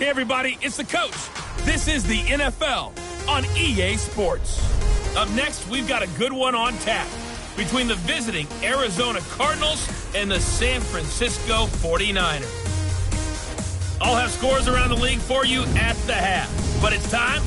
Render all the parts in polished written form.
Hey, everybody, it's the coach. This is the NFL on EA Sports. Up next, we've got a good one on tap between the visiting Arizona Cardinals and the San Francisco 49ers. I'll have scores around the league for you at the half, but it's time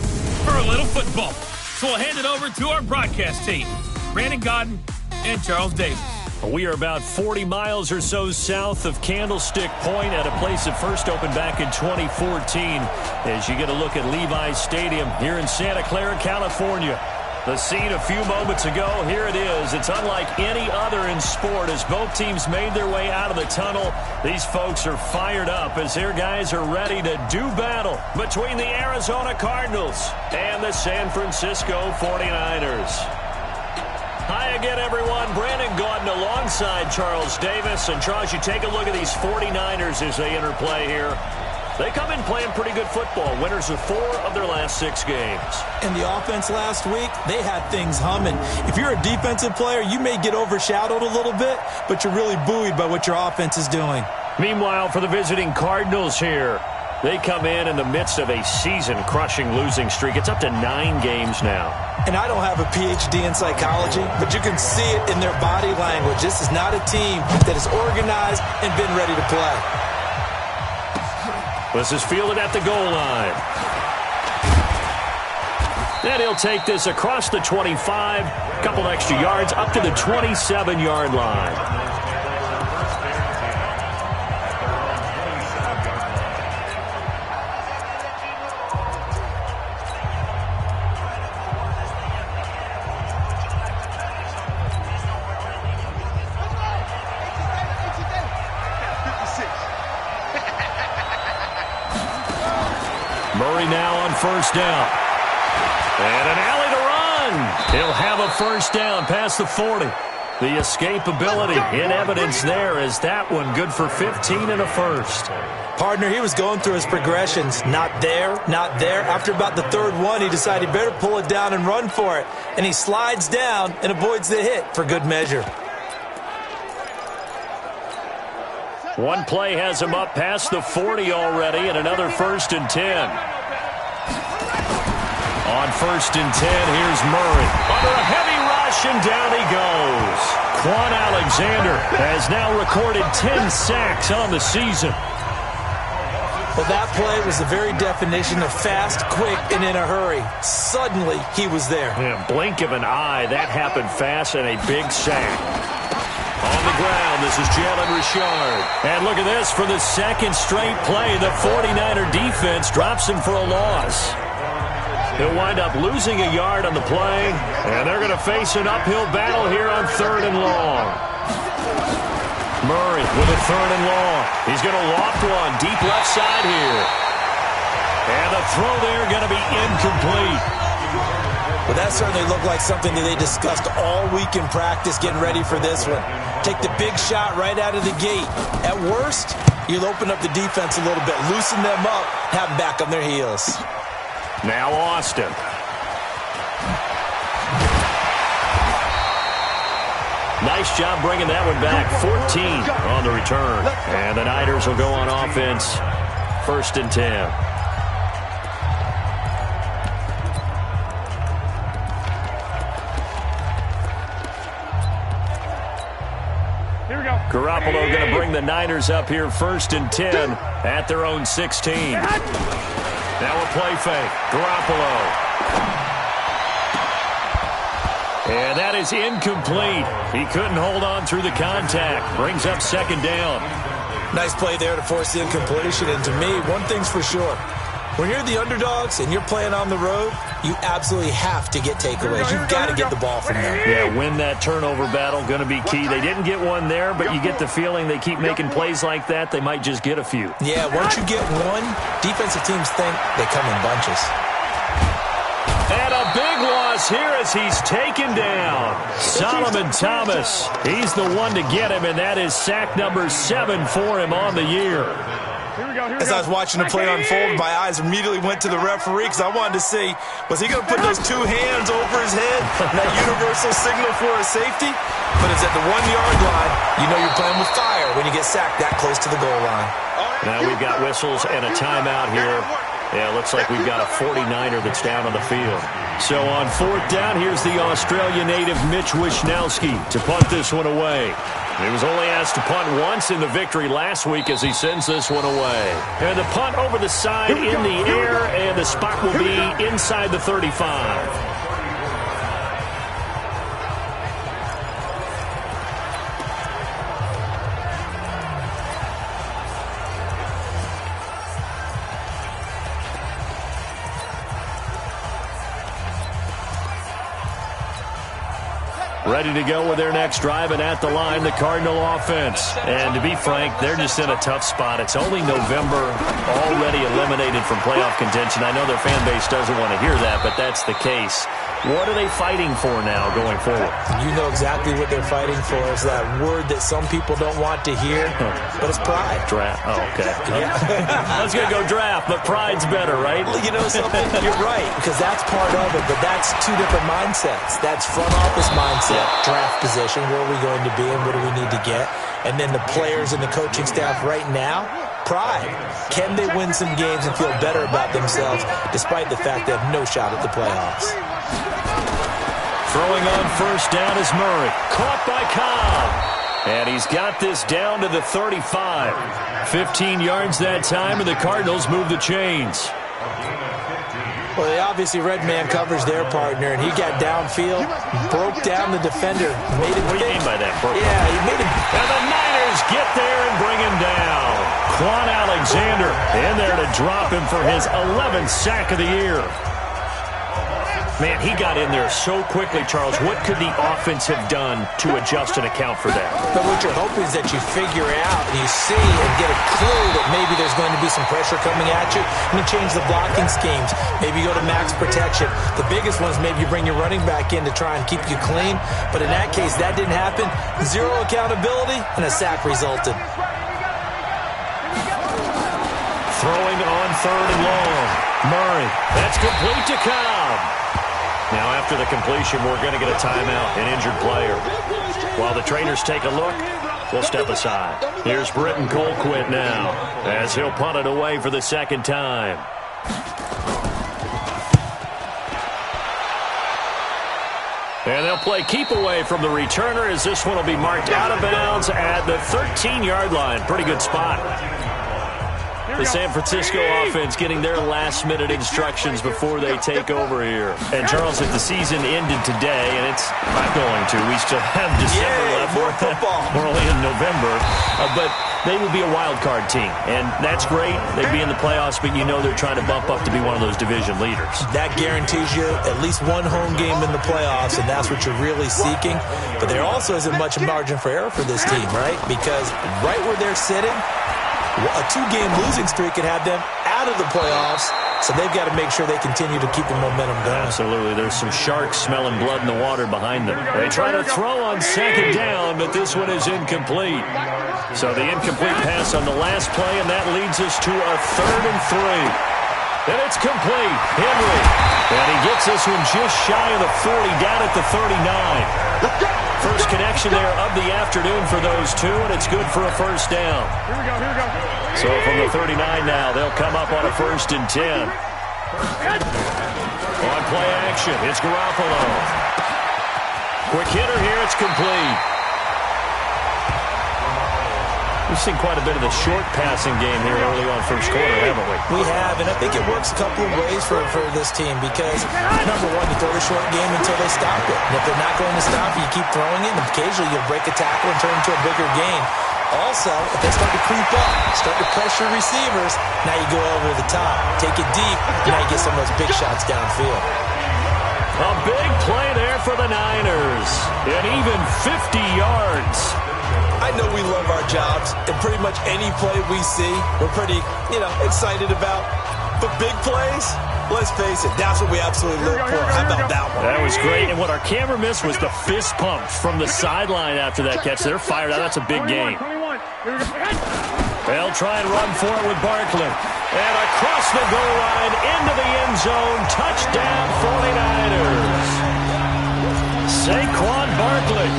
for a little football. So we'll hand it over to our broadcast team, Brandon Godden and Charles Davis. We are about 40 miles or so south of Candlestick Point at a place that first opened back in 2014 as you get a look at Levi's Stadium here in Santa Clara, California. The scene a few moments ago, here it is. It's unlike any other in sport as both teams made their way out of the tunnel. These folks are fired up as their guys are ready to do battle between the Arizona Cardinals and the San Francisco 49ers. Hi again, everyone. Brandon Godden alongside Charles Davis. And, Charles, you take a look at these 49ers as they interplay here. They come in playing pretty good football. Winners of 4 of their last 6 games. And the offense last week, they had things humming. If you're a defensive player, you may get overshadowed a little bit, but you're really buoyed by what your offense is doing. Meanwhile, for the visiting Cardinals here, they come in the midst of a season-crushing losing streak. It's up to 9 games now. And I don't have a PhD in psychology, but you can see it in their body language. This is not a team that is organized and been ready to play. This is fielded at the goal line. And he'll take this across the 25, a couple extra yards, up to the 27-yard line. Murray now on first down. And an alley to run. He'll have a first down past the 40. The escapability in evidence there is that one good for 15 and a first. Partner, he was going through his progressions. Not there, not there. After about the third one, he decided he better pull it down and run for it. And he slides down and avoids the hit for good measure. One play has him up past the 40 already, and another 1st and 10. On 1st and 10, here's Murray. Under a heavy rush, and down he goes. Quan Alexander has now recorded 10 sacks on the season. Well, that play was the very definition of fast, quick, and in a hurry. Suddenly, he was there. Yeah, blink of an eye, that happened fast, and a big sack. On the ground, this is Jalen Richard. And look at this, for the second straight play, the 49er defense drops him for a loss. He'll wind up losing a yard on the play, and they're going to face an uphill battle here on 3rd and long. Murray with a 3rd and long. He's going to loft one deep left side here. And the throw there going to be incomplete. Well, that certainly looked like something that they discussed all week in practice getting ready for this one. Take the big shot right out of the gate. At worst, you'll open up the defense a little bit, loosen them up, have them back on their heels. Now Austin. Nice job bringing that one back. 14 on the return. And the Niners will go on offense. 1st and 10. Garoppolo going to bring the Niners up here 1st and 10 at their own 16. Now a play fake. Garoppolo. And that is incomplete. He couldn't hold on through the contact. Brings up 2nd down. Nice play there to force the incompletion. And to me, one thing's for sure. When you're the underdogs and you're playing on the road, you absolutely have to get takeaways. You've got to get the ball from them. Yeah, win that turnover battle, going to be key. They didn't get one there, but you get the feeling they keep making plays like that, they might just get a few. Yeah, once you get one, defensive teams think they come in bunches. And a big loss here as he's taken down. Solomon Thomas, he's the one to get him, and that is sack number 7 for him on the year. As I was watching the play unfold, my eyes immediately went to the referee because I wanted to see, was he going to put those two hands over his head, that universal signal for a safety? But it's at the 1-yard line. You know you're playing with fire when you get sacked that close to the goal line. Now we've got whistles and a timeout here. Yeah, looks like we've got a 49er that's down on the field. So on 4th down, here's the Australia native Mitch Wishnowski to punt this one away. He was only asked to punt once in the victory last week as he sends this one away. And the punt over the side in the air, and the spot will be inside the 35. Ready to go with their next drive, and at the line, the Cardinal offense. And to be frank, they're just in a tough spot. It's only November, already eliminated from playoff contention. I know their fan base doesn't want to hear that, but that's the case. What are they fighting for now going forward? You know exactly what they're fighting for. Is that word that some people don't want to hear, but it's pride. Draft. Oh, okay. Yeah. I was going to go draft, but pride's better, right? You know something? You're right, because that's part of it, but that's two different mindsets. That's front office mindset, draft position, where are we going to be and what do we need to get? And then the players and the coaching staff right now, pride. Can they win some games and feel better about themselves despite the fact they have no shot at the playoffs? Throwing on 1st down is Murray. Caught by Cobb. And he's got this down to the 35. 15 yards that time, and the Cardinals move the chains. Well, they obviously red man covers their partner, and he got downfield, broke down the defender. Made him what do you mean by that? Yeah, he made him. And the Niners get there and bring him down. Quan Alexander in there to drop him for his 11th sack of the year. Man, he got in there so quickly, Charles. What could the offense have done to adjust and account for that? But what you're hoping is that you figure out and you see and get a clue that maybe there's going to be some pressure coming at you, and you change the blocking schemes. Maybe you go to max protection. The biggest one is maybe you bring your running back in to try and keep you clean. But in that case, that didn't happen. Zero accountability, and a sack resulted. Throwing on 3rd and long. Murray. That's complete to Cobb. Now, after the completion, we're going to get a timeout, an injured player. While the trainers take a look, we'll step aside. Here's Britton Colquitt now, as he'll punt it away for the 2nd time. And they'll play keep away from the returner, as this one will be marked out of bounds at the 13-yard line. Pretty good spot. The San Francisco offense getting their last-minute instructions before they take over here. And, Charles, if the season ended today, and it's not going to, we still have December left. More football. We're only in November. But they would be a wild card team, and that's great. They'd be in the playoffs, but you know they're trying to bump up to be one of those division leaders. That guarantees you at least one home game in the playoffs, and that's what you're really seeking. But there also isn't much margin for error for this team, right? Because right where they're sitting, a 2-game losing streak could have them out of the playoffs, so they've got to make sure they continue to keep the momentum going. Absolutely. There's some sharks smelling blood in the water behind them. They try to throw on 2nd down, but this one is incomplete. So the incomplete pass on the last play, and that leads us to a 3rd and 3. And it's complete. Henry. And he gets this one just shy of the 40, down at the 39. First connection there of the afternoon for those two, and it's good for a 1st down. Here we go. So from the 39 now, they'll come up on a 1st and 10. On play action, it's Garoppolo. Quick hitter here, it's complete. We've seen quite a bit of the short passing game here early on 1st quarter, haven't we? We have, and I think it works a couple of ways for this team because, number one, you throw the short game until they stop it. And if they're not going to stop it, you keep throwing it, and occasionally you'll break a tackle and turn it into a bigger gain. Also, if they start to creep up, start to pressure receivers, now you go over the top, take it deep, and now you get some of those big shots downfield. A big play there for the Niners, and even 50 yards. I know we love our jobs, and pretty much any play we see, we're pretty, excited about. But big plays, let's face it, that's what we absolutely look for. How about that one? That was great, and what our camera missed was the fist pump from the sideline after that catch. They're fired out. That's a big game. They'll try and run for it with Barkley. And across the goal line, into the end zone, touchdown 49ers. Saquon Barkley,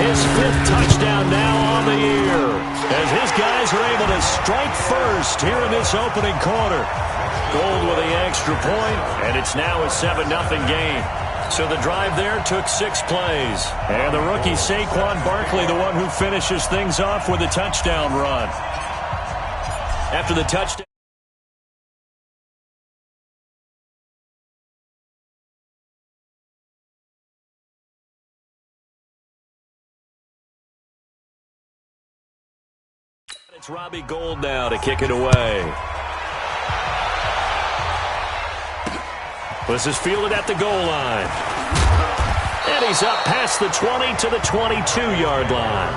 his 5th touchdown now on the year, as his guys are able to strike first here in this opening quarter. Gold with the extra point, and it's now a 7-0 game. So the drive there took 6 plays. And the rookie Saquon Barkley, the one who finishes things off with a touchdown run. After the touchdown. It's Robbie Gould now to kick it away. This is fielded at the goal line. And he's up past the 20 to the 22-yard line.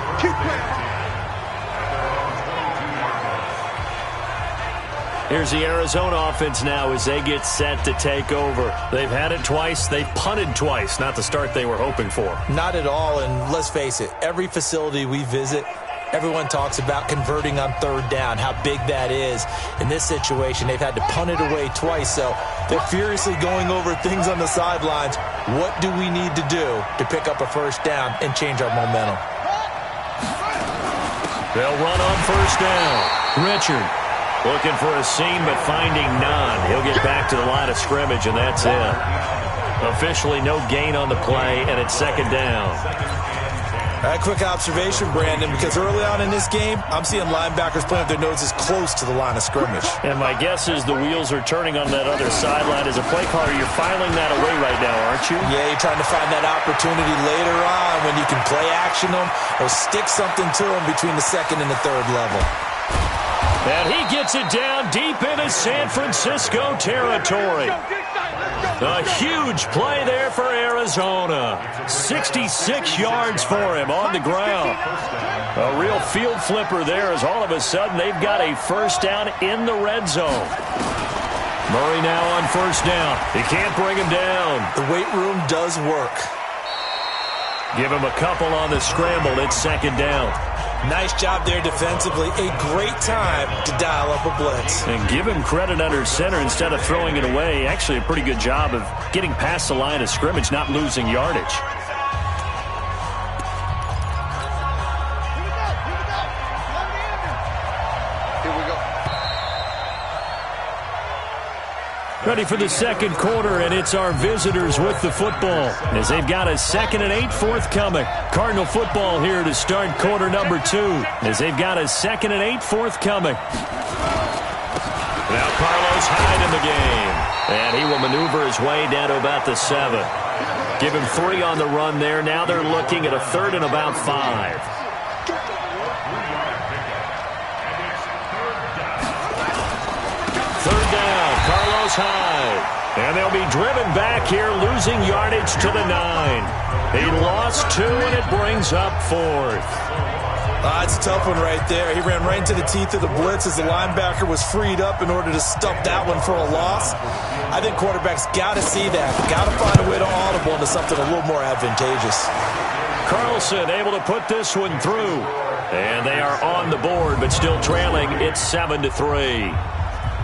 Here's the Arizona offense now as they get set to take over. They've had it twice. They've punted twice. Not the start they were hoping for. Not at all, and let's face it, every facility we visit, everyone talks about converting on 3rd down, how big that is. In this situation, they've had to punt it away twice, so they're furiously going over things on the sidelines. What do we need to do to pick up a 1st down and change our momentum? They'll run on 1st down. Richard looking for a seam, but finding none. He'll get back to the line of scrimmage, and that's it. Officially no gain on the play, and it's 2nd down. A quick observation, Brandon, because early on in this game, I'm seeing linebackers playing with their noses close to the line of scrimmage. And my guess is the wheels are turning on that other sideline. As a play caller, you're filing that away right now, aren't you? Yeah, you're trying to find that opportunity later on when you can play action them or stick something to them between the 2nd and the 3rd level. And he gets it down deep into San Francisco territory. A huge play there for Arizona. 66 yards for him on the ground. A real field flipper there as all of a sudden they've got a 1st down in the red zone. Murray now on 1st down. He can't bring him down. The weight room does work. Give him a couple on the scramble. It's 2nd down. Nice job there defensively. A great time to dial up a blitz. And give him credit under center instead of throwing it away. Actually a pretty good job of getting past the line of scrimmage, not losing yardage. Ready for the 2nd quarter, and it's our visitors with the football as they've got a 2nd and 8 forthcoming. Cardinal football here to start quarter number 2 as they've got a 2nd and 8 forthcoming. Now Carlos Hyde in the game, and he will maneuver his way down to about the 7. Give him 3 on the run there. Now they're looking at a 3rd and about 5. Hyde. And they'll be driven back here, losing yardage to the 9. He lost 2, and it brings up 4th. It's a tough one right there. He ran right into the teeth of the blitz as the linebacker was freed up in order to stump that one for a loss. I think quarterbacks got to see that. Got to find a way to audible into something a little more advantageous. Carlson able to put this one through. And they are on the board, but still trailing. It's 7-3.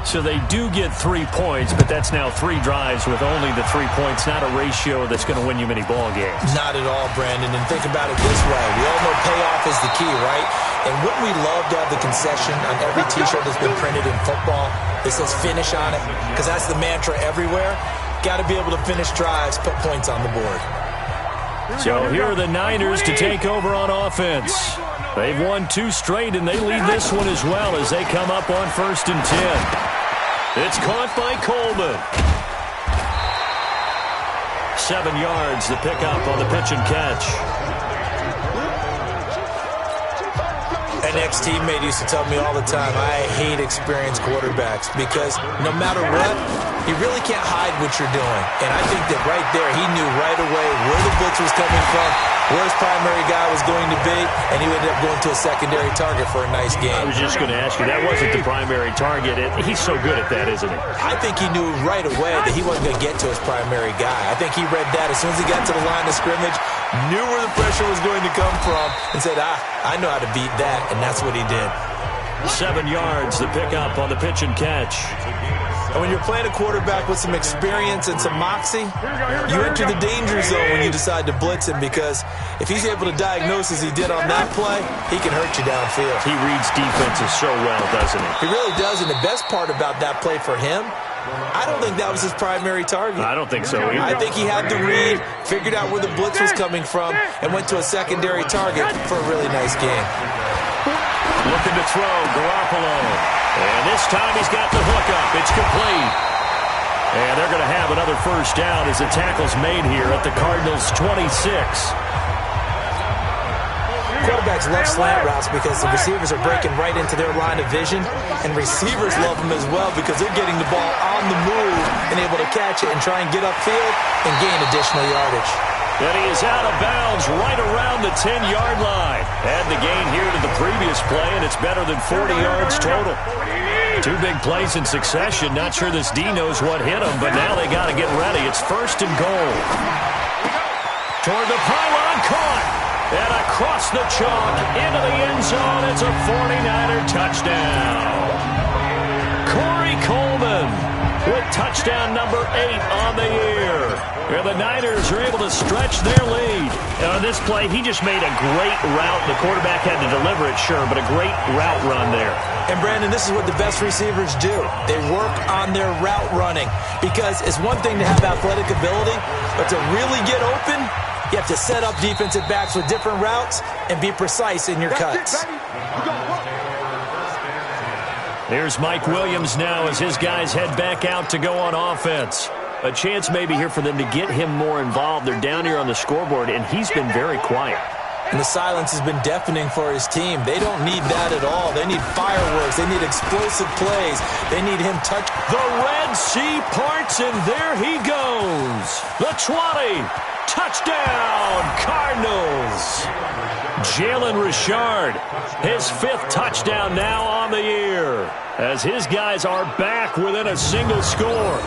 So they do get 3 points, but that's now 3 drives with only the 3 points, not a ratio that's going to win you many ball games. Not at all, Brandon. And think about it this way. We all know payoff is the key, right? And wouldn't we love to have the concession on every T-shirt that's been printed in football that says finish on it? Because that's the mantra everywhere. Got to be able to finish drives, put points on the board. So here are the Niners to take over on offense. They've won 2 straight, and they lead this one as well as they come up on 1st and 10. It's caught by Coleman. 7 yards, the pickup on the pitch and catch. An ex-teammate used to tell me all the time, I hate experienced quarterbacks because no matter what, you really can't hide what you're doing. And I think that right there, he knew right away where the blitz was coming from, where his primary guy was going to be, and he ended up going to a secondary target for a nice game. I was just going to ask you, that wasn't the primary target. He's so good at that, isn't he? I think he knew right away that he wasn't going to get to his primary guy. I think he read that as soon as he got to the line of scrimmage, knew where the pressure was going to come from, and said, I know how to beat that, and that's what he did. 7 yards, the pickup on the pitch and catch. And when you're playing a quarterback with some experience and some moxie, you enter the danger zone when you decide to blitz him, because if he's able to diagnose as he did on that play, he can hurt you downfield. He reads defenses so well, doesn't he? He really does, and the best part about that play for him, I don't think that was his primary target. I don't think so either. I think he had the read, figured out where the blitz was coming from, and went to a secondary target for a really nice game. Looking to throw, Garoppolo. And this time he's got the hook up. It's complete. And they're going to have another first down as the tackle's made here at the Cardinals' 26. Quarterbacks love slant routes because the receivers are breaking right into their line of vision, and receivers love them as well because they're getting the ball on the move and able to catch it and try and get upfield and gain additional yardage. And he is out of bounds right around the 10-yard line. Add the gain here to the previous play, and it's better than 40 yards total. 2 big plays in succession. Not sure this D knows what hit him, but now they got to get ready. It's first and goal. Toward the pylon, caught. And across the chalk into the end zone. It's a 49er touchdown. Corey Coleman with touchdown number 8 on the year. And the Niners are able to stretch their lead. And on this play, he just made a great route. The quarterback had to deliver it, sure, but a great route run there. And, Brandon, this is what the best receivers do. They work on their route running, because it's one thing to have athletic ability, but to really get open, you have to set up defensive backs with different routes and be precise in your cuts. Here's Mike Williams now as his guys head back out to go on offense. A chance maybe here for them to get him more involved. They're down here on the scoreboard, and he's been very quiet. And the silence has been deafening for his team. They don't need that at all. They need fireworks. They need explosive plays. They need him touch. The Red Sea parts, and there he goes. The 20. Touchdown, Cardinals. Jalen Richard, his 5th touchdown now on the year, as his guys are back within a single score.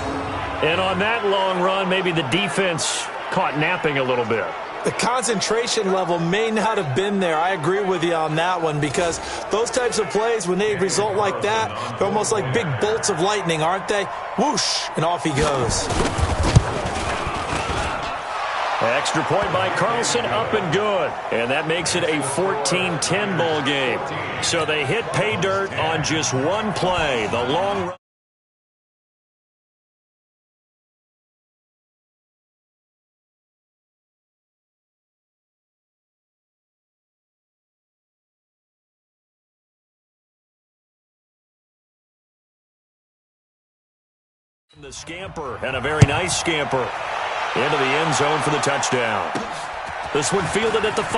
And on that long run, maybe the defense caught napping a little bit. The concentration level may not have been there. I agree with you on that one, because those types of plays, when they result like that, they're almost like big bolts of lightning, aren't they? Whoosh, and off he goes. Extra point by Carlson, up and good. And that makes it a 14-10 ball game. So they hit pay dirt on just one play. The long run. The scamper, and a very nice scamper into the end zone for the touchdown. This one fielded at the 5.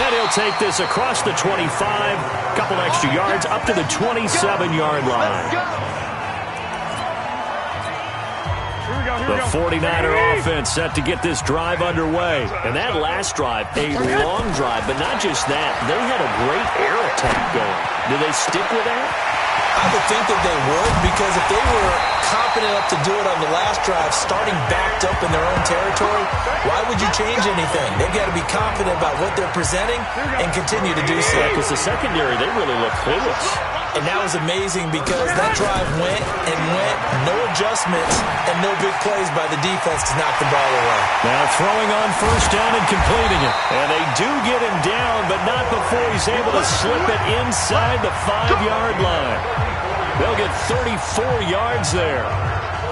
And he'll take this across the 25, couple extra yards, up to the 27-yard line. The 49er offense set to get this drive underway. And that last drive, a long drive, but not just that. They had a great air attack going. Do they stick with that? I would think that they would, because if they were confident enough to do it on the last drive, starting backed up in their own territory, why would you change anything? They've got to be confident about what they're presenting and continue to do so. Because the secondary, they really look clueless. And that was amazing, because that drive went and went, no adjustments, and no big plays by the defense to knock the ball away. Now throwing on first down and completing it. And they do get him down, but not before he's able to slip it inside the 5-yard line. They'll get 34 yards there.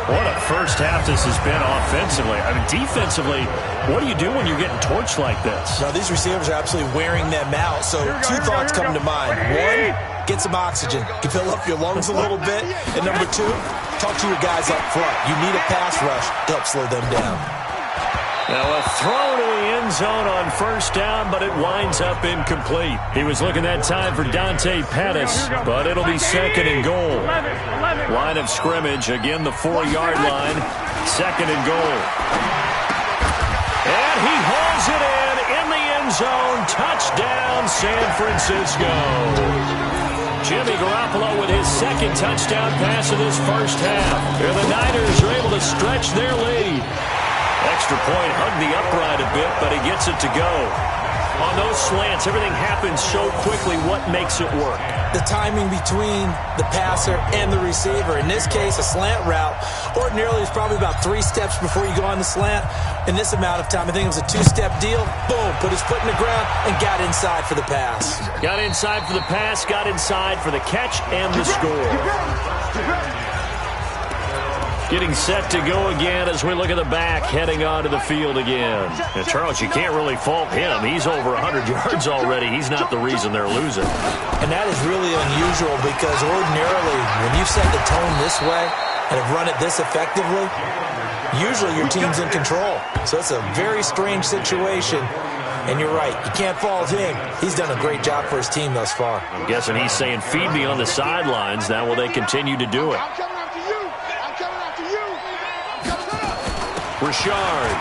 What a first half this has been offensively. I mean, defensively, what do you do when you're getting torched like this? Now, these receivers are absolutely wearing them out. So 2 thoughts come to mind. 1, get some oxygen. You fill up your lungs a little bit. And number 2, talk to your guys up front. You need a pass rush to help slow them down. Now a throw to the end zone on first down, but it winds up incomplete. He was looking that time for Dante Pettis, but it'll be second and goal. Line of scrimmage, again the 4-yard line, second and goal. And he hauls it in the end zone. Touchdown, San Francisco. Jimmy Garoppolo with his second touchdown pass of this first half. And the Niners are able to stretch their lead. Extra point hugged the upright a bit, but he gets it to go. On those slants, everything happens so quickly. What makes it work? The timing between the passer and the receiver. In this case, a slant route. Ordinarily, it's probably about 3 steps before you go on the slant. In this amount of time, I think it was a 2-step deal. Boom, put his foot in the ground and got inside for the pass. Got inside for the pass, got inside for the catch and the score. Getting set to go again as we look at the back, heading onto the field again. And Charles, you can't really fault him. He's over 100 yards already. He's not the reason they're losing. And that is really unusual because ordinarily, when you set the tone this way and have run it this effectively, usually your team's in control. So it's a very strange situation. And you're right, you can't fault him. He's done a great job for his team thus far. I'm guessing he's saying, feed me on the sidelines. Now will they continue to do it? Richard.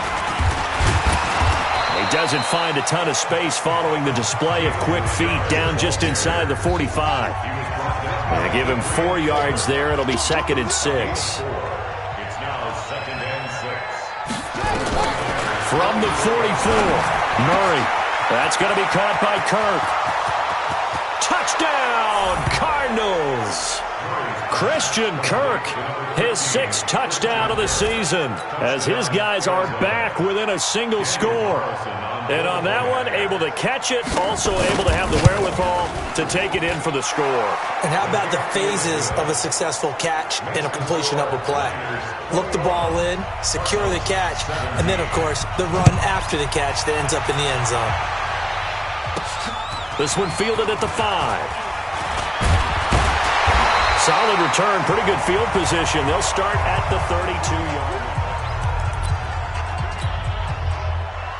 He doesn't find a ton of space following the display of quick feet down just inside the 45. And give him 4 yards there. It'll be 2nd and 6. From the 44, Murray. That's going to be caught by Kirk. Touchdown, Cardinals. Christian Kirk, his 6th touchdown of the season, as his guys are back within a single score. And on that one, able to catch it, also able to have the wherewithal to take it in for the score. And how about the phases of a successful catch and a completion of a play? Look the ball in, secure the catch, and then, of course, the run after the catch that ends up in the end zone. This one fielded at the 5. Solid return, pretty good field position. They'll start at the 32-yard line.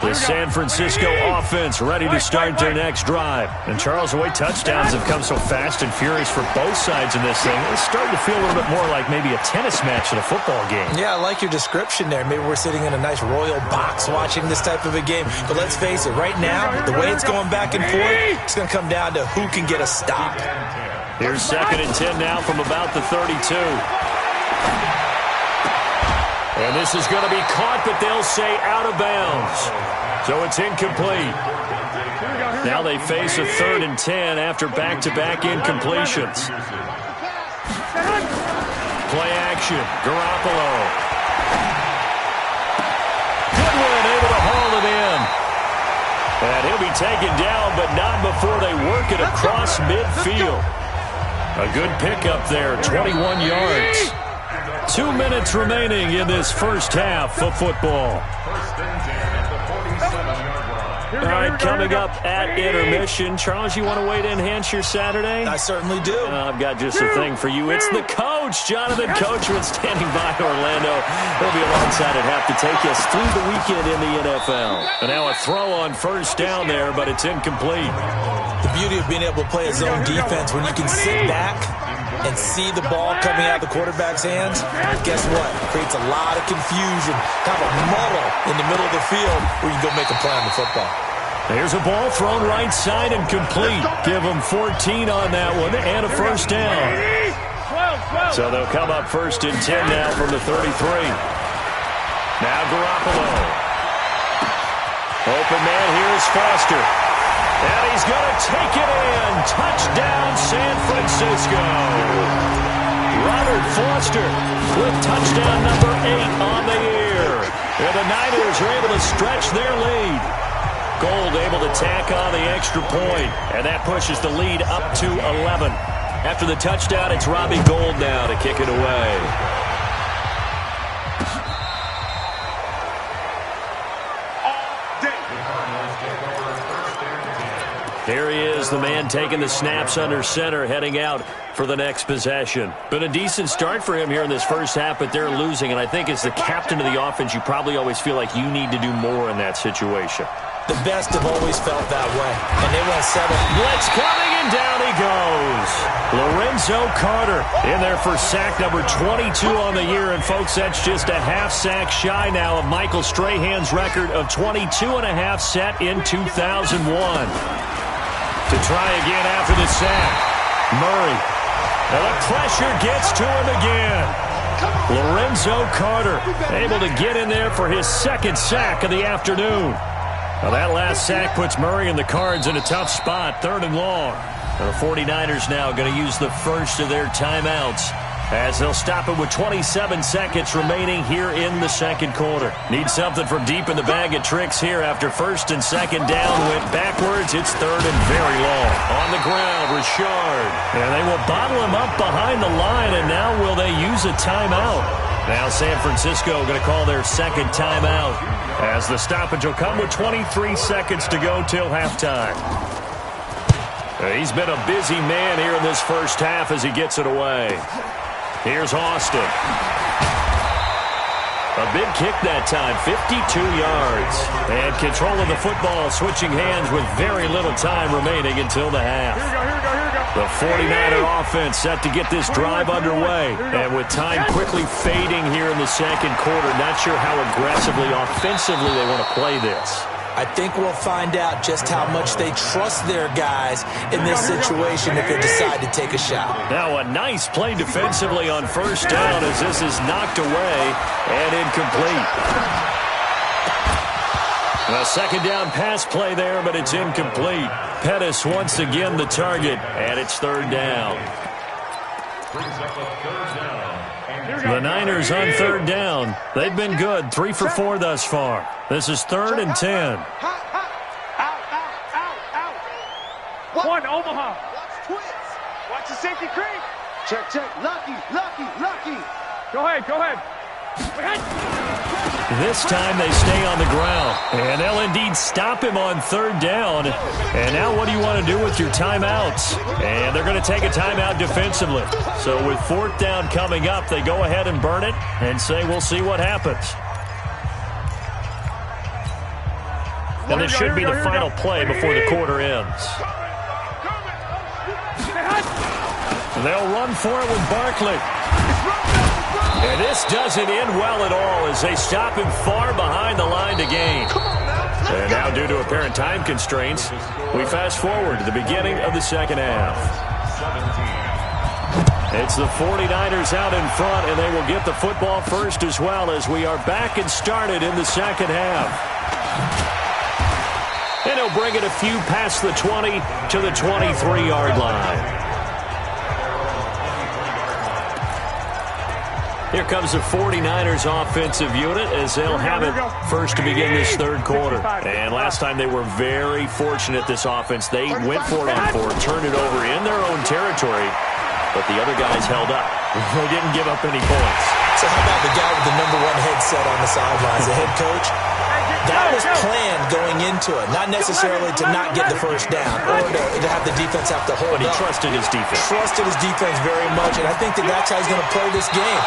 The San Francisco offense ready to start their next drive. And Charles, the way touchdowns have come so fast and furious for both sides in this thing, it's starting to feel a little bit more like maybe a tennis match than a football game. Yeah, I like your description there. Maybe we're sitting in a nice royal box watching this type of a game. But let's face it, right now, the way it's going back and forth, it's going to come down to who can get a stop. Here's 2nd and 10 now from about the 32. And this is going to be caught, but they'll say out of bounds. So it's incomplete. Now they face a 3rd and 10 after back-to-back incompletions. Play action. Garoppolo. Goodwin able to haul it in. And he'll be taken down, but not before they work it across midfield. A good pickup there, 21 yards. 2 minutes remaining in this first half of football. All right, coming up at intermission. Charles, you want to wait to enhance your Saturday? I certainly do. I've got just a thing for you. It's the coach, Jonathan Coachman, standing by Orlando. He'll be alongside at half to take us through the weekend in the NFL. And now a throw on first down there, but it's incomplete. The beauty of being able to play a zone defense when you can sit back and see the ball coming out of the quarterback's hands, guess what? It creates a lot of confusion, kind of a muddle in the middle of the field where you can go make a play on the football. There's a ball thrown right side and complete. Give them 14 on that one and a first down. So they'll come up 1st and 10 now from the 33. Now Garoppolo. Open man here is Foster. And he's going to take it in. Touchdown, San Francisco. Robert Foster with touchdown number 8 on the year. And the Niners are able to stretch their lead. Gold able to tack on the extra point, and that pushes the lead up to 11. After the touchdown, it's Robbie Gould now to kick it away. Here he is, the man taking the snaps under center, heading out for the next possession. Been a decent start for him here in this first half, but they're losing. And I think as the captain of the offense, you probably always feel like you need to do more in that situation. The best have always felt that way, and they won't settle. Blitz coming, and down he goes. Lorenzo Carter in there for sack number 22 on the year. And, folks, that's just a half sack shy now of Michael Strahan's record of 22.5 set in 2001. To try again after the sack, Murray. And the pressure gets to him again. Lorenzo Carter able to get in there for his second sack of the afternoon. Now that last sack puts Murray and the Cards in a tough spot, 3rd and long. The 49ers now going to use the first of their timeouts as they'll stop it with 27 seconds remaining here in the second quarter. Need something from deep in the bag of tricks here after first and second down went backwards. It's 3rd and very long. On the ground, Richard. And they will bottle him up behind the line, and now will they use a timeout? Now San Francisco going to call their second timeout as the stoppage will come with 23 seconds to go till halftime. He's been a busy man here in this first half as he gets it away. Here's Austin. A big kick that time, 52 yards. And control of the football, switching hands with very little time remaining until the half. The 49er offense set to get this drive underway. And with time quickly fading here in the second quarter, not sure how aggressively, offensively they want to play this. I think we'll find out just how much they trust their guys in this situation if they decide to take a shot. Now a nice play defensively on first down as this is knocked away and incomplete. A second down pass play there, but it's incomplete. Pettis once again the target, and it's 3rd down. The Niners on 3rd down. They've been good, 3 for 4 thus far. This is 3rd and 10. One, Omaha. Watch twins. Watch the safety creep. Check, check. Lucky. Go ahead. This time they stay on the ground. And they'll indeed stop him on 3rd down. And now what do you want to do with your timeouts? And they're going to take a timeout defensively. So with 4th down coming up, they go ahead and burn it and say we'll see what happens. And this should be the final play before the quarter ends. They'll run for it with Barkley. And this doesn't end well at all as they stop him far behind the line to gain. And now, due to apparent time constraints, we fast forward to the beginning of the second half. It's the 49ers out in front, and they will get the football first as well as we are back and started in the second half. And he'll bring it a few past the 20 to the 23-yard line. Here comes the 49ers offensive unit as they'll have it first to begin this third quarter. And last time they were very fortunate, this offense. They went for it on 4, turned it over in their own territory, but the other guys held up. They didn't give up any points. So how about the guy with the #1 headset on the sidelines, the head coach? That was planned going into it, not necessarily to not get the first down or to have the defense have to hold up. But he trusted his defense. Trusted his defense very much, and I think that's how he's going to play this game.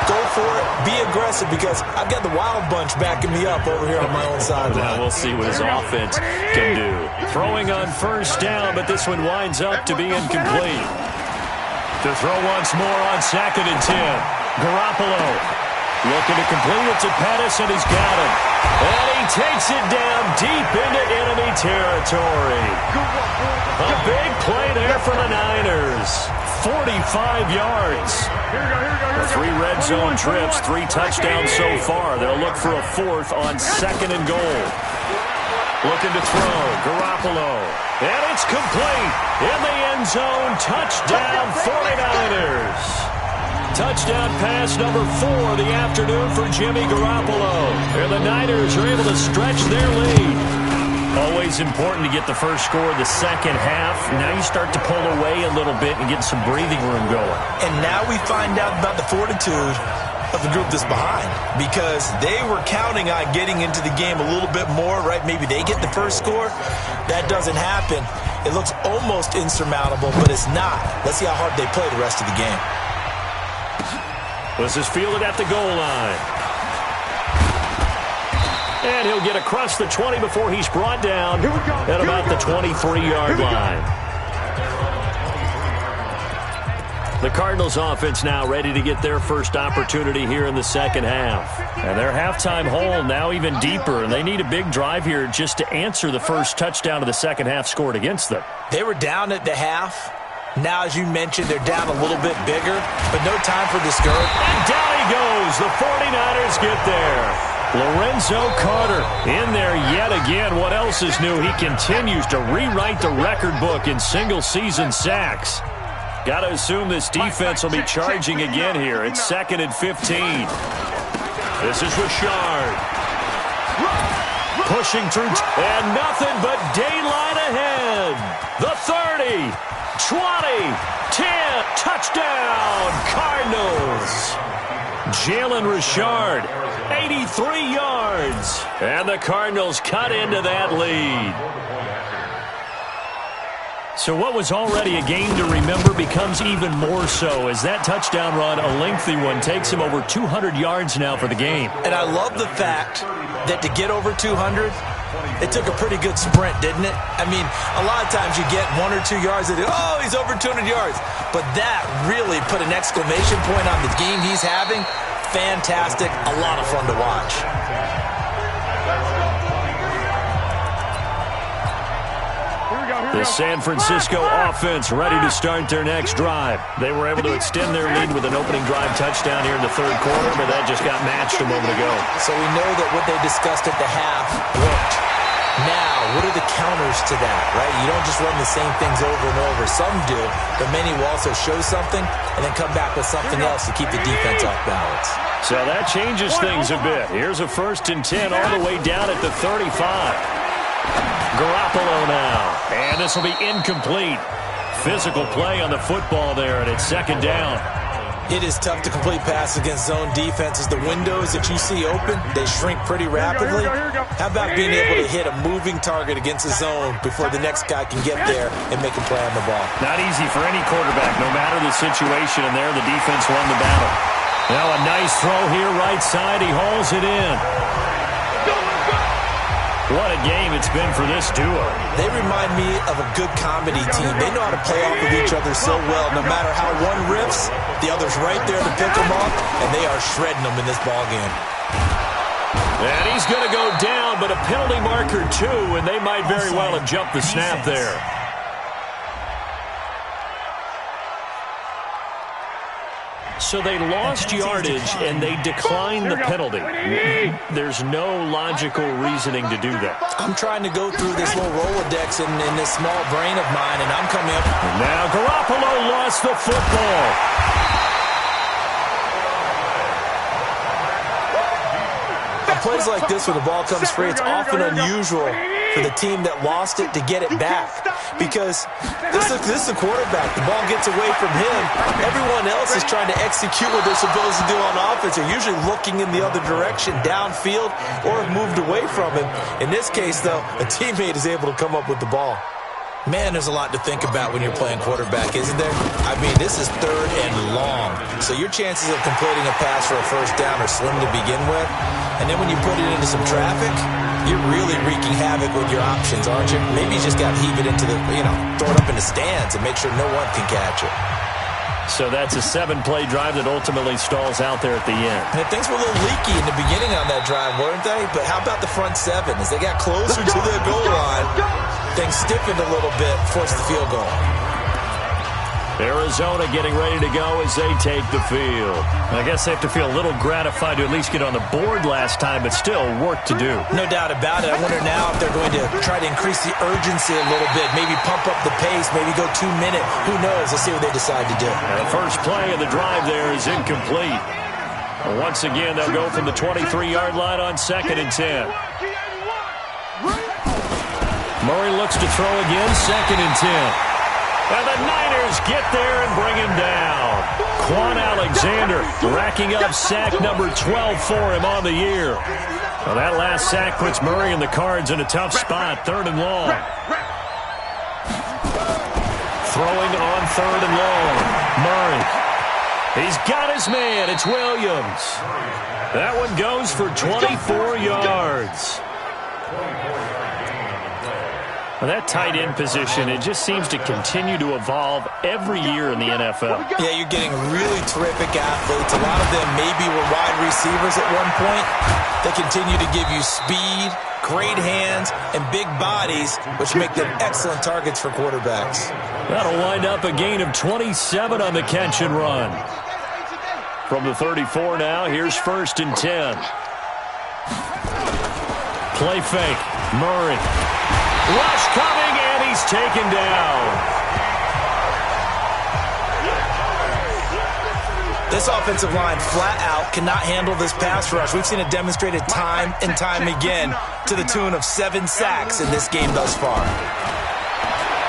Go for it, be aggressive, because I've got the Wild Bunch backing me up over here on my own sideline. Now we'll see what his offense can do. Throwing on first down, but this one winds up to be incomplete. To throw once more on 2nd and 10. Garoppolo looking to complete it to Pettis, and he's got him. And he takes it down deep into enemy territory. A big play there for the Niners. 45 yards. 3 red zone trips, 3 touchdowns so far. They'll look for a 4th on 2nd and goal. Looking to throw. Garoppolo. And it's complete. In the end zone. Touchdown 49ers. Touchdown pass number 4 of the afternoon for Jimmy Garoppolo. And the Niners are able to stretch their lead. Always important to get the first score of the second half. Now you start to pull away a little bit and get some breathing room going. And now we find out about the fortitude of the group that's behind, because they were counting on getting into the game a little bit more, right? Maybe they get the first score. That doesn't happen. It looks almost insurmountable, but it's not. Let's see how hard they play the rest of the game. This is fielded at the goal line. And he'll get across the 20 before he's brought down at about the 23-yard line. The Cardinals offense now ready to get their first opportunity here in the second half. And their halftime hole now even deeper, and they need a big drive here just to answer the first touchdown of the second half scored against them. They were down at the half. Now, as you mentioned, they're down a little bit bigger, but no time for discouragement. And down he goes. The 49ers get there. Lorenzo Carter in there yet again. What else is new? He continues to rewrite the record book in single-season sacks. Got to assume this defense will be charging again here. It's 2nd and 15. This is Richard. Pushing through, and nothing but daylight ahead. The 30, 20, 10, touchdown, Cardinals. Jalen Richard, 83 yards. And the Cardinals cut into that lead. So what was already a game to remember becomes even more so as that touchdown run, a lengthy one, takes him over 200 yards now for the game. And I love the fact that to get over 200, it took a pretty good sprint, didn't it? I mean, a lot of times you get 1 or 2 yards and oh, he's over 200 yards. But that really put an exclamation point on the game he's having. Fantastic. A lot of fun to watch. The San Francisco offense ready to start their next drive. They were able to extend their lead with an opening drive touchdown here in the third quarter, but that just got matched a moment ago. So we know that what they discussed at the half worked. Now, what are the counters to that, right? You don't just run the same things over and over. Some do, but many will also show something and then come back with something else to keep the defense off balance. So that changes things a bit. Here's a 1st and 10 all the way down at the 35. Garoppolo now, and this will be incomplete. Physical play on the football there, and it's 2nd down. It is tough to complete passes against zone defenses. The windows that you see open, they shrink pretty rapidly. How about being able to hit a moving target against a zone before the next guy can get there and make a play on the ball? Not easy for any quarterback, no matter the situation, and there the defense won the battle. Now a nice throw here, right side. He hauls it in. What a game it's been for this duo. They remind me of a good comedy team. They know how to play off of each other so well. No matter how one riffs, the other's right there to pick them up, and they are shredding them in this ball game. And he's going to go down, but a penalty marker too, and they might very well have jumped the snap there. So they lost yardage, and they declined the penalty. There's no logical reasoning to do that. I'm trying to go through this little Rolodex in this small brain of mine, and I'm coming up. Now Garoppolo lost the football. On plays like this where the ball comes free, it's often unusual for the team that lost it to get it back. Because this is a quarterback. The ball gets away from him. Everyone else is trying to execute what they're supposed to do on offense. They're usually looking in the other direction, downfield, or have moved away from him. In this case, though, a teammate is able to come up with the ball. Man, there's a lot to think about when you're playing quarterback, isn't there? I mean, this is 3rd and long. So your chances of completing a pass for a 1st down are slim to begin with. And then when you put it into some traffic, you're really wreaking havoc with your options, aren't you? Maybe you just got to heave it into the, throw it up in the stands and make sure no one can catch it. So that's a 7-play drive that ultimately stalls out there at the end. And things were a little leaky in the beginning on that drive, weren't they? But how about the front 7? As they got closer to the goal line, things stiffened a little bit, forced the field goal. Arizona getting ready to go as they take the field. I guess they have to feel a little gratified to at least get on the board last time, but still work to do. No doubt about it. I wonder now if they're going to try to increase the urgency a little bit, maybe pump up the pace, maybe go 2-minute. Who knows? Let's see what they decide to do. And the first play of the drive there is incomplete. And once again, they'll go from the 23-yard line on 2nd and 10. Murray looks to throw again, 2nd and 10. And the Niners get there and bring him down. Quan Alexander racking up sack number 12 for him on the year. Well, that last sack puts Murray and the Cards in a tough spot, 3rd and long. Throwing on 3rd and long. Murray He's got his man. It's Williams. That one goes for 24 yards. Well, that tight end position, it just seems to continue to evolve every year in the NFL. Yeah, you're getting really terrific athletes. A lot of them maybe were wide receivers at one point. They continue to give you speed, great hands, and big bodies, which make them excellent targets for quarterbacks. That'll wind up a gain of 27 on the catch and run. From the 34 now, here's 1st and 10. Play fake. Murray. Rush coming, and he's taken down. This offensive line flat out cannot handle this pass rush. We've seen it demonstrated time and time again to the tune of 7 sacks in this game thus far.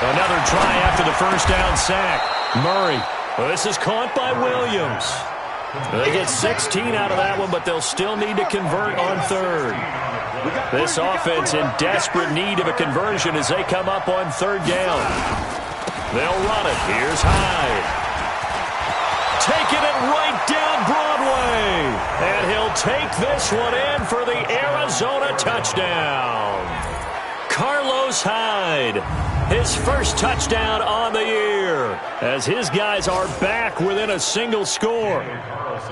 Another try after the first down sack. Murray. Well, this is caught by Williams. They get 16 out of that one, but they'll still need to convert on 3rd. This offense in desperate need of a conversion as they come up on 3rd down. They'll run it. Here's Hyde. Taking it right down Broadway. And he'll take this one in for the Arizona touchdown. Carlos Hyde. His first touchdown on the year as his guys are back within a single score.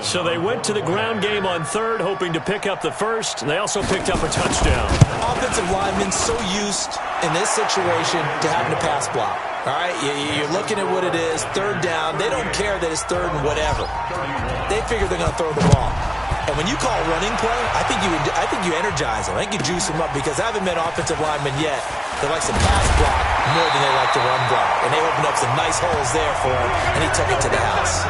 So they went to the ground game on 3rd, hoping to pick up the first. They also picked up a touchdown. Offensive linemen so used in this situation to having to pass block. All right, you're looking at what it is, 3rd down. They don't care that it's 3rd and whatever. They figure they're going to throw the ball. And when you call running play, I think you energize them. I think you juice them up because I haven't met offensive linemen yet that likes to pass block more than they like to run block. And they opened up some nice holes there for him, and he took it to the house.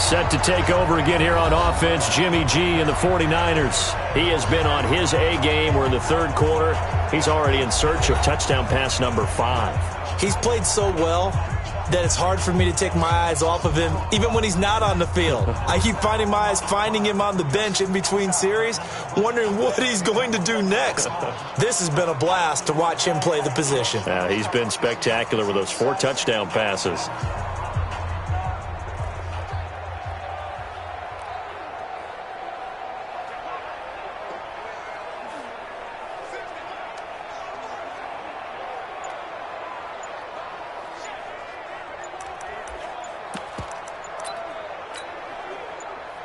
Set to take over again here on offense, Jimmy G and the 49ers. He has been on his A game. We're in the 3rd quarter. He's already in search of touchdown pass number 5. He's played so well that it's hard for me to take my eyes off of him, even when he's not on the field. I keep finding my eyes finding him on the bench in between series, wondering what he's going to do next. This has been a blast to watch him play the position. Yeah, he's been spectacular with those 4 touchdown passes.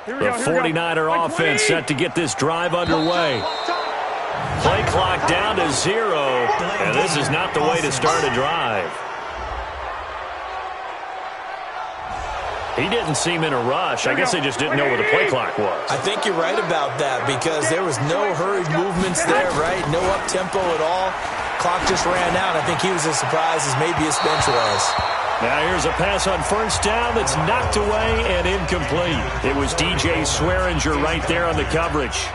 The 49er offense set to get this drive underway. Play clock down to 0, and this is not the way to start a drive. He didn't seem in a rush. I guess they just didn't know where the play clock was. I think you're right about that because there was no hurried movements there, right? No up-tempo at all. Clock just ran out. I think he was as surprised as maybe his bench was. Now here's a pass on 1st down that's knocked away and incomplete. It was DJ Swearinger right there on the coverage.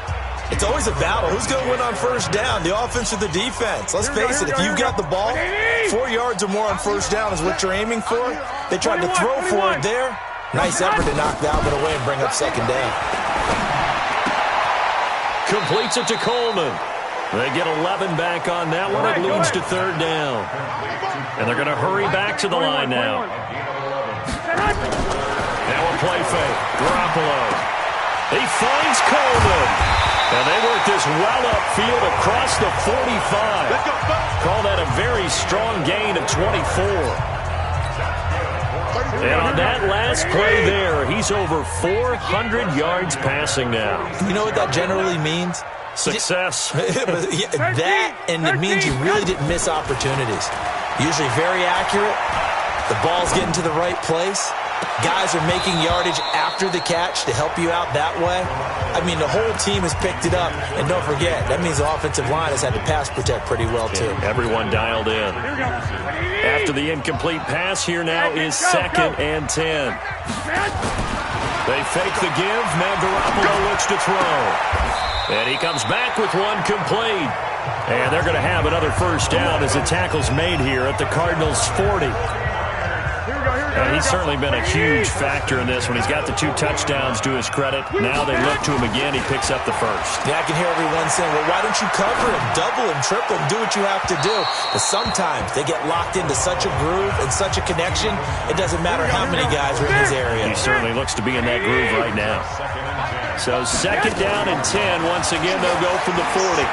It's always a battle. Who's going to win on 1st down, the offense or the defense? Let's face it, if you've got the ball, 4 yards or more on 1st down is what you're aiming for. They tried to throw for it there. Nice effort to knock that one away and bring up 2nd down. Completes it to Coleman. They get 11 back on that one. It leads to 3rd down. And they're going to hurry back to the line now. Now a play fake. Garoppolo. He finds Coleman. And they work this well upfield across the 45. Call that a very strong gain of 24. And on that last play there, he's over 400 yards passing now. You know what that generally means? Success. That, and it means you really didn't miss opportunities. Usually very accurate. The ball's getting to the right place. Guys are making yardage after the catch to help you out that way. I mean, the whole team has picked it up. And don't forget, that means the offensive line has had to pass protect pretty well, too. Everyone dialed in. After the incomplete pass, here now is 2nd and 10. They fake the give. Now Garoppolo looks to throw. And he comes back with one complete. And they're going to have another 1st down as the tackle's made here at the Cardinals' 40. And he's certainly been a huge factor in this one. He's got the 2 touchdowns to his credit. Now they look to him again. He picks up the first. Yeah, I can hear everyone saying, well, why don't you cover him, double him, triple him, do what you have to do. But sometimes they get locked into such a groove and such a connection, it doesn't matter how many guys are in his area. He certainly looks to be in that groove right now. So 2nd down and 10. Once again, they'll go from the 40.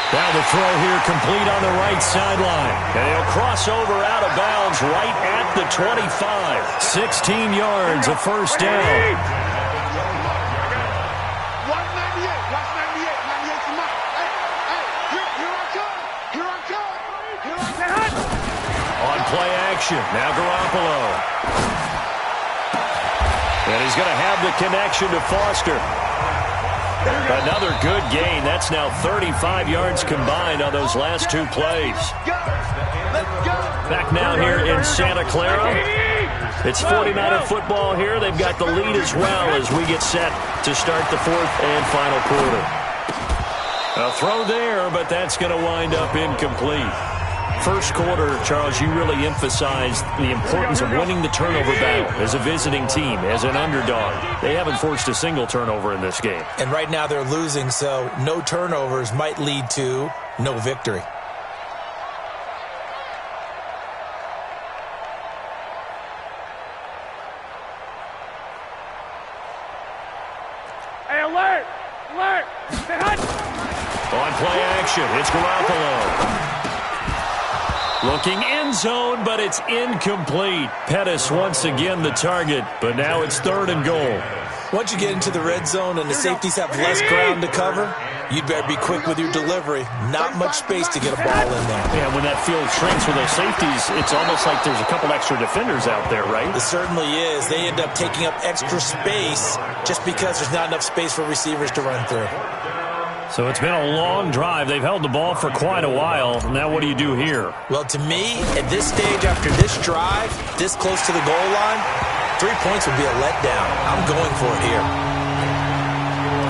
Now the throw here complete on the right sideline. And he'll cross over out of bounds right at the 25. 16 yards, a first down. 198. Watch 98. 98's the mark. Hey, here I come. Here I come. Here I come. On play action. Now Garoppolo. And he's going to have the connection to Foster. Another good gain. That's now 35 yards combined on those last 2 plays. Back now here in Santa Clara. It's 49er football here. They've got the lead as well as we get set to start the 4th and final quarter. A throw there, but that's going to wind up incomplete. First quarter, Charles, you really emphasized the importance of winning the turnover battle as a visiting team, as an underdog. They haven't forced a single turnover in this game. And right now they're losing, so no turnovers might lead to no victory. Hey, alert! Alert! On play action, it's Garoppolo. Looking end zone, but it's incomplete. Pettis once again the target, but now it's 3rd and goal. Once you get into the red zone and the safeties have less ground to cover, you'd better be quick with your delivery. Not much space to get a ball in there. Yeah, when that field shrinks with those safeties, it's almost like there's a couple extra defenders out there, right? It certainly is. They end up taking up extra space just because there's not enough space for receivers to run through. So it's been a long drive. They've held the ball for quite a while. Now what do you do here? Well, to me, at this stage after this drive, this close to the goal line, 3 points would be a letdown. I'm going for it here.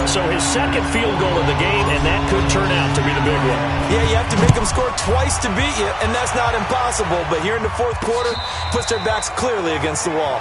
So his 2nd field goal of the game, and that could turn out to be the big one. Yeah, you have to make them score twice to beat you, and that's not impossible. But here in the 4th quarter, puts their backs clearly against the wall.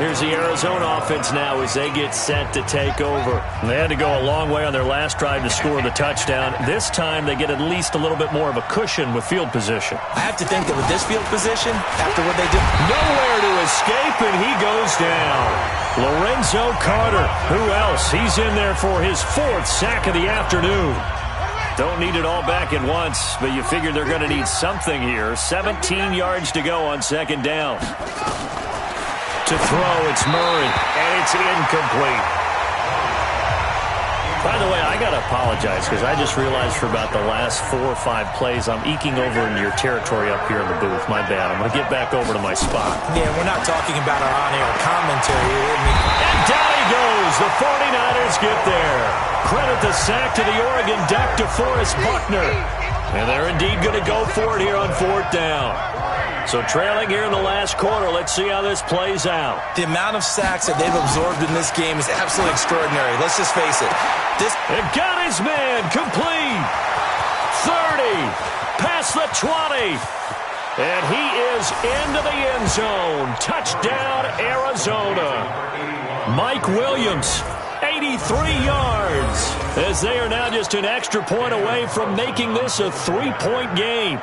Here's the Arizona offense now as they get set to take over. And they had to go a long way on their last drive to score the touchdown. This time they get at least a little bit more of a cushion with field position. I have to think that with this field position, after what they did, nowhere to escape, and he goes down. Lorenzo Carter, who else? He's in there for his 4th sack of the afternoon. Don't need it all back at once, but you figure they're going to need something here. 17 yards to go on 2nd down. To throw, it's Murray, and it's incomplete. By the way, I got to apologize because I just realized for about the last 4 or 5 plays, I'm eking over into your territory up here in the booth. My bad. I'm going to get back over to my spot. Yeah, we're not talking about our on-air commentary. And down he goes. The 49ers get there. Credit the sack to the Oregon Duck, DeForest Buckner. And they're indeed going to go for it here on 4th down. So trailing here in the last quarter, let's see how this plays out. The amount of sacks that they've absorbed in this game is absolutely extraordinary. Let's just face it. It got his man complete. 30, past the 20. And he is into the end zone. Touchdown, Arizona. Mike Williams, 83 yards, as they are now just an extra point away from making this a 3-point game.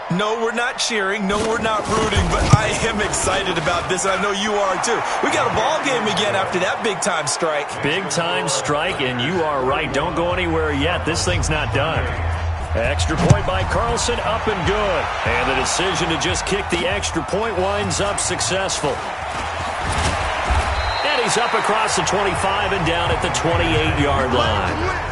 No, we're not cheering. No, we're not rooting, but I am excited about this. I know you are, too. We got a ball game again after that big-time strike. Big-time strike, and you are right. Don't go anywhere yet. This thing's not done. Extra point by Carlson, up and good. And the decision to just kick the extra point winds up successful. And he's up across the 25 and down at the 28-yard line.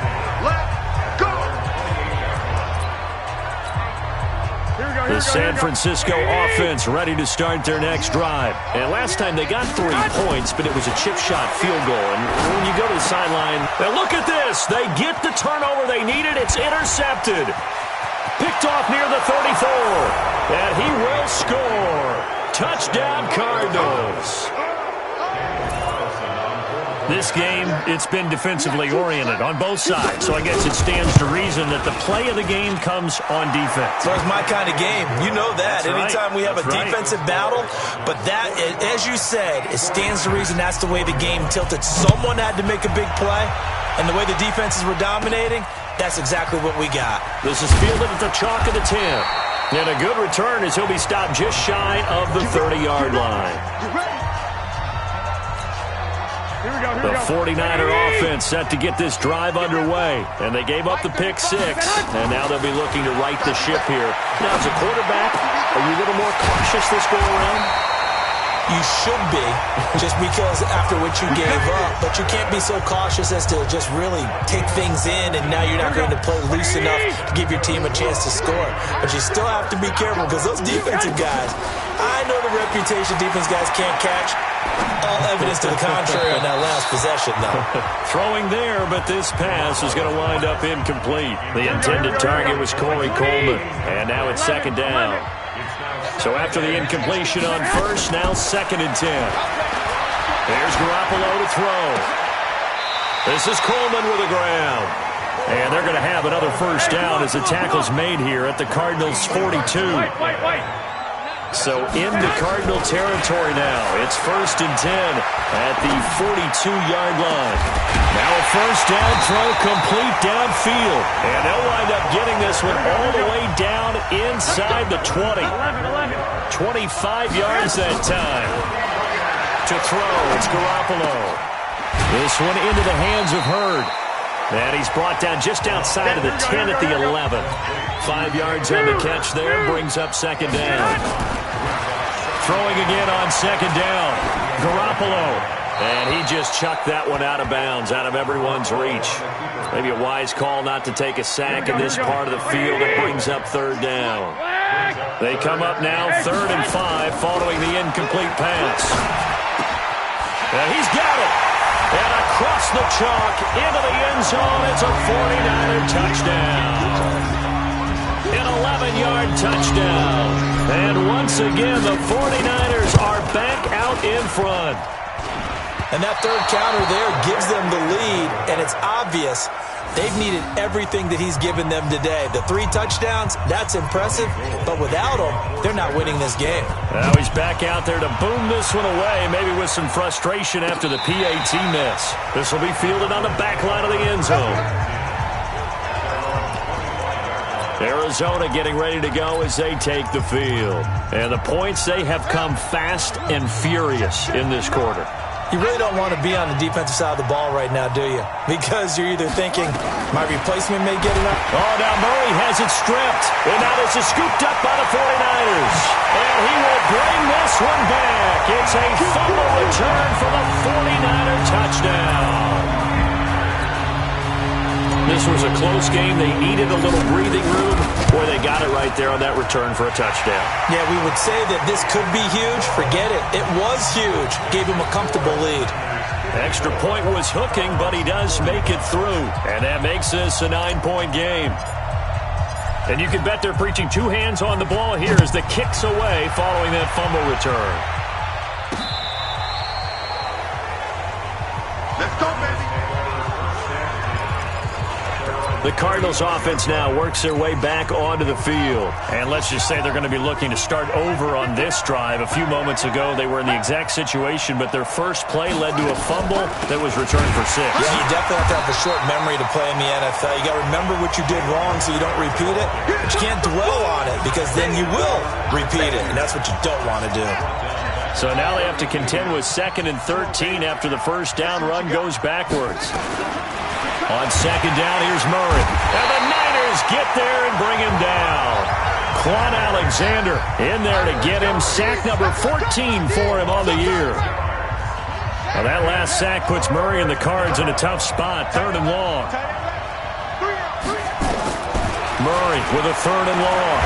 The San Francisco offense ready to start their next drive. And last time they got 3 points, but it was a chip shot field goal. And when you go to the sideline, now look at this. They get the turnover they needed. It's intercepted. Picked off near the 34. And he will score. Touchdown, Cardinals. This game, it's been defensively oriented on both sides, so I guess it stands to reason that the play of the game comes on defense. So it's my kind of game. You know that. That's Anytime right. we have a defensive battle, but that, as you said, it stands to reason that's the way the game tilted. Someone had to make a big play, and the way the defenses were dominating, that's exactly what we got. This is fielded at the chalk of the 10. And a good return as he'll be stopped just shy of the 30-yard line. The 49er offense set to get this drive underway. And they gave up the pick 6. And now they'll be looking to right the ship here. Now, as a quarterback, are you a little more cautious this go around? You should be, just because after what you gave up. But you can't be so cautious as to just really take things in, and now you're not going to play loose enough to give your team a chance to score. But you still have to be careful, because those defensive guys, I know the reputation defense guys can't catch. All evidence to the contrary on that last possession, though. Throwing there, but this pass is going to wind up incomplete. The intended target was Corey Coleman, and now it's second down. So after the incompletion on first, now 2nd and 10. There's Garoppolo to throw. This is Coleman with the ground. And they're going to have another first down as the tackle's made here at the Cardinals' 42. So into Cardinal territory now. It's 1st and 10 at the 42-yard line. Now a first down throw complete downfield. And they'll wind up getting this one all the way down inside the 20. 25 yards that time. To throw, it's Garoppolo. This one into the hands of Hurd. And he's brought down just outside of the 10 at the 11. 5 yards on the catch there, brings up second down. Throwing again on second down. Garoppolo. And he just chucked that one out of bounds, out of everyone's reach. Maybe a wise call not to take a sack in this part of the field. It brings up third down. They come up now 3rd and 5 following the incomplete pass. And he's got it. And across the chalk into the end zone. It's a 49er touchdown. An 11-yard touchdown. And once again, the 49ers are back out in front. And that third counter there gives them the lead, and it's obvious they've needed everything that he's given them today. The 3 touchdowns, that's impressive, but without him, they're not winning this game. Now he's back out there to boom this one away, maybe with some frustration after the PAT miss. This will be fielded on the back line of the end zone. Arizona getting ready to go as they take the field. And the points, they have come fast and furious in this quarter. You really don't want to be on the defensive side of the ball right now, do you? Because you're either thinking, my replacement may get enough. Oh, now Murray has it stripped. And now this is scooped up by the 49ers. And he will bring this one back. It's a fumble return for the 49er touchdown. This was a close game. They needed a little breathing room. Boy, they got it right there on that return for a touchdown. Yeah, we would say that this could be huge. Forget it. It was huge. Gave him a comfortable lead. Extra point was hooking, but he does make it through. And that makes this a 9-point game. And you can bet they're preaching 2 hands on the ball here as the kick's away following that fumble return. Let's go, baby. The Cardinals offense now works their way back onto the field. And let's just say they're going to be looking to start over on this drive. A few moments ago, they were in the exact situation, but their first play led to a fumble that was returned for 6. Yeah, you definitely have to have a short memory to play in the NFL. You got to remember what you did wrong so you don't repeat it. But you can't dwell on it because then you will repeat it, and that's what you don't want to do. So now they have to contend with 2nd and 13 after the first down run goes backwards. On second down, here's Murray. And the Niners get there and bring him down. Quan Alexander in there to get him. Sack number 14 for him on the year. Now that last sack puts Murray and the Cards in a tough spot. 3rd and long. Murray with a 3rd and long.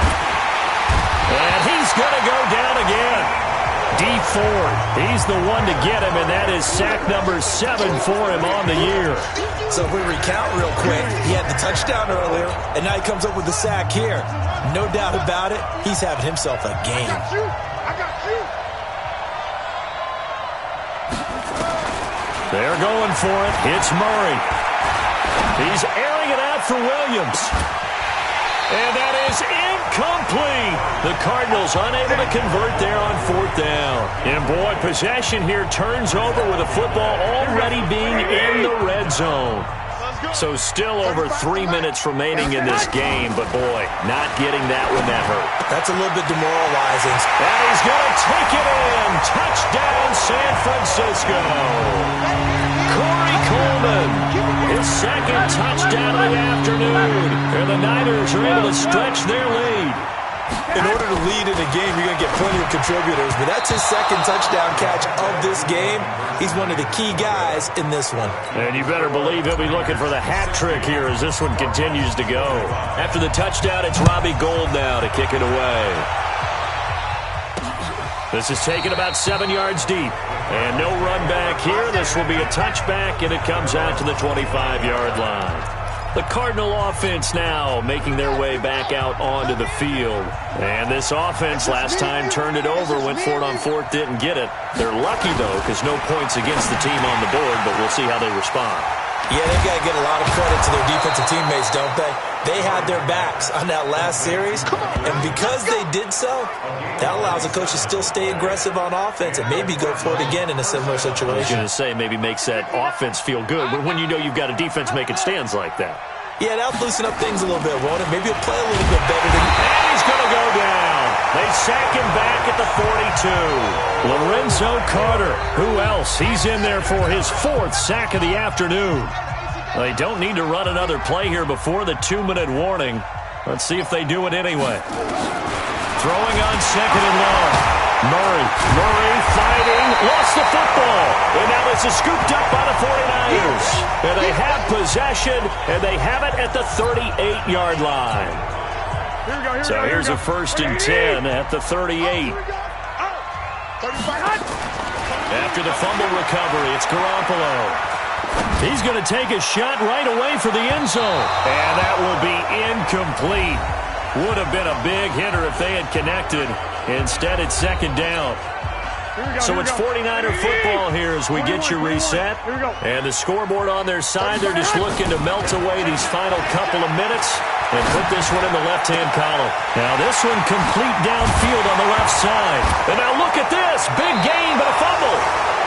And he's going to go down again. Dee Ford, he's the one to get him, and that is sack number 7 for him on the year. So if we recount real quick, he had the touchdown earlier, and now he comes up with the sack here. No doubt about it, he's having himself a game. I got you. They're going for it. It's Murray. He's airing it out for Williams. And that is incomplete. The Cardinals unable to convert there on 4th down. And boy, possession here turns over with the football already being in the red zone. So still over 3 minutes remaining in this game, but boy, not getting that one that hurt. That's a little bit demoralizing. And he's going to take it in. Touchdown, San Francisco. Corey Coleman, his second touchdown of the afternoon. And the Niners are able to stretch their lead. In order to lead in a game, you're going to get plenty of contributors, but that's his second touchdown catch of this game. He's one of the key guys in this one. And you better believe he'll be looking for the hat trick here as this one continues to go. After the touchdown, it's Robbie Gould now to kick it away. This is taken about 7 yards deep. And no run back here. This will be a touchback, and it comes out to the 25-yard line. The Cardinal offense now making their way back out onto the field. And this offense last time turned it over, went for it on 4th, didn't get it. They're lucky, though, because no points against the team on the board, but we'll see how they respond. Yeah, they've got to get a lot of credit to their defensive teammates, don't they? They had their backs on that last series, and because they did so, that allows the coach to still stay aggressive on offense and maybe go for it again in a similar situation. I was going to say maybe makes that offense feel good, but when you know you've got a defense making stands like that. Yeah, that'll loosen up things a little bit, won't it? Maybe he'll play a little bit better than... And he's going to go down. They sack him back at the 42. Lorenzo Carter. Who else? He's in there for his 4th sack of the afternoon. They don't need to run another play here before the 2-minute warning. Let's see if they do it anyway. Throwing on 2nd and long. Murray fighting, lost the football. And now this is scooped up by the 49ers. And they have possession, and they have it at the 38-yard line. So here's a 1st and 10 at the 38. After the fumble recovery, it's Garoppolo. He's going to take a shot right away for the end zone. And that will be incomplete. Would have been a big hitter if they had connected. Instead, it's 2nd down. So it's 49er football here as we get you reset. And the scoreboard on their side, they're just looking to melt away these final couple of minutes and put this one in the left-hand column. Now this one complete downfield on the left side. And now look at this. Big gain, but a fumble.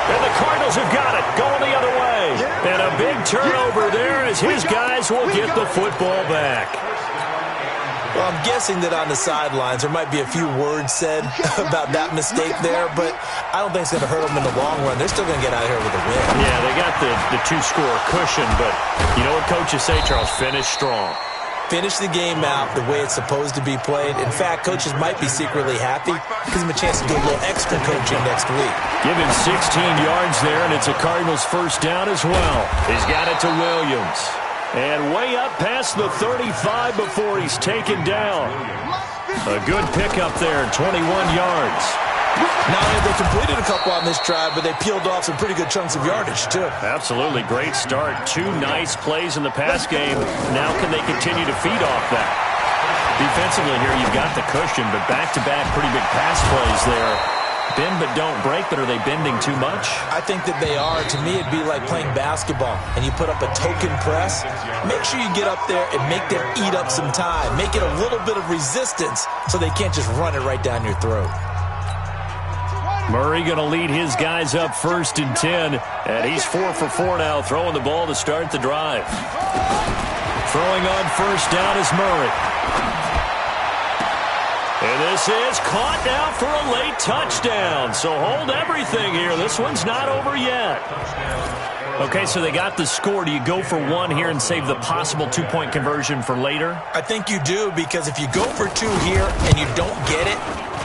And the Cardinals have got it, going the other way. And a big turnover there as his guys will get the football back. Well, I'm guessing that on the sidelines there might be a few words said about that mistake there, but I don't think it's going to hurt them in the long run. They're still going to get out of here with a win. Yeah, they got the 2-score cushion, but you know what coaches say, Charles? Finish strong. Finish the game out the way it's supposed to be played. In fact, coaches might be secretly happy. Gives them a chance to do a little extra coaching next week. Give him 16 yards there, and it's a Cardinals 1st down as well. He's got it to Williams. And way up past the 35 before he's taken down. A good pickup there, 21 yards. Not only have they completed a couple on this drive, but they peeled off some pretty good chunks of yardage, too. Absolutely. Great start. 2 nice plays in the pass game. Now can they continue to feed off that? Defensively here, you've got the cushion, but back-to-back pretty big pass plays there. Bend but don't break, but are they bending too much? I think that they are. To me, it'd be like playing basketball, and you put up a token press. Make sure you get up there and make them eat up some time. Make it a little bit of resistance so they can't just run it right down your throat. Murray going to lead his guys up 1st and 10, and he's 4 for 4 now, throwing the ball to start the drive. Throwing on 1st down is Murray. And this is caught now for a late touchdown. So hold everything here. This one's not over yet. Okay, so they got the score. Do you go for 1 here and save the possible 2-point conversion for later? I think you do, because if you go for 2 here and you don't get it,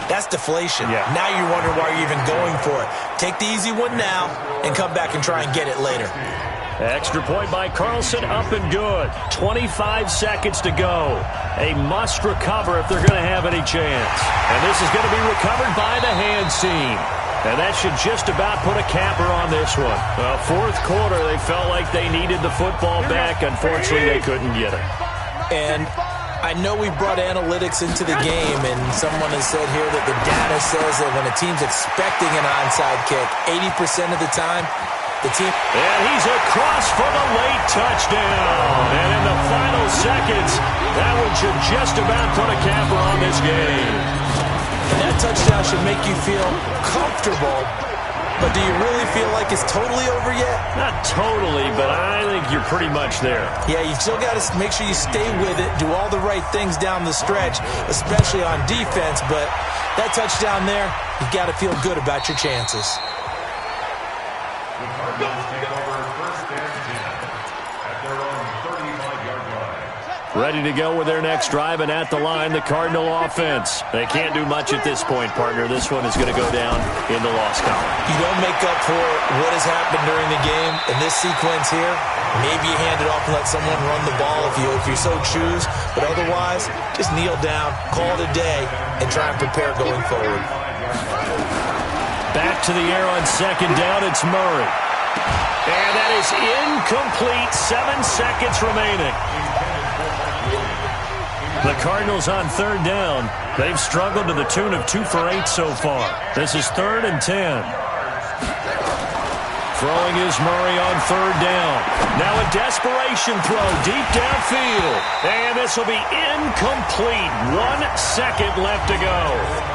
that's deflation. Yeah. Now you're wondering why you're even going for it. Take the easy one now and come back and try and get it later. Extra point by Carlson, up and good. 25 seconds to go. A must recover if they're going to have any chance. And this is going to be recovered by the hand seam. And that should just about put a capper on this one. Well, 4th quarter, they felt like they needed the football back. Unfortunately, they couldn't get it. And I know we brought analytics into the game, and someone has said here that the data says that when a team's expecting an onside kick, 80% of the time, The team. And he's across for the late touchdown. And in the final seconds, that one should just about put a capper on this game. And that touchdown should make you feel comfortable. But do you really feel like it's totally over yet? Not totally, but I think you're pretty much there. Yeah, you still got to make sure you stay with it, do all the right things down the stretch, especially on defense. But that touchdown there, you got to feel good about your chances. Ready to go with their next drive, and at the line, the Cardinal offense. They can't do much at this point, partner. This one is going to go down in the loss column. You don't make up for what has happened during the game. In this sequence here, maybe you hand it off and let someone run the ball if you so choose. But otherwise, just kneel down, call it a day, and try and prepare going forward. Back to the air on second down, it's Murray. And that is incomplete, 7 seconds remaining. The Cardinals on third down. They've struggled to the tune of 2 for 8 so far. This is 3rd and 10. Throwing is Murray on third down. Now a desperation throw deep downfield. And this will be incomplete. 1 second left to go.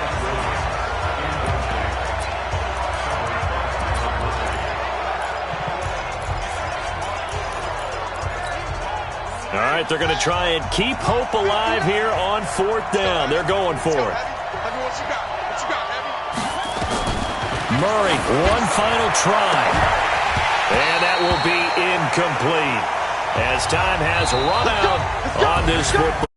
All right, they're going to try and keep hope alive here on 4th down. They're going for it. Murray, one final try. And that will be incomplete as time has run out on this football.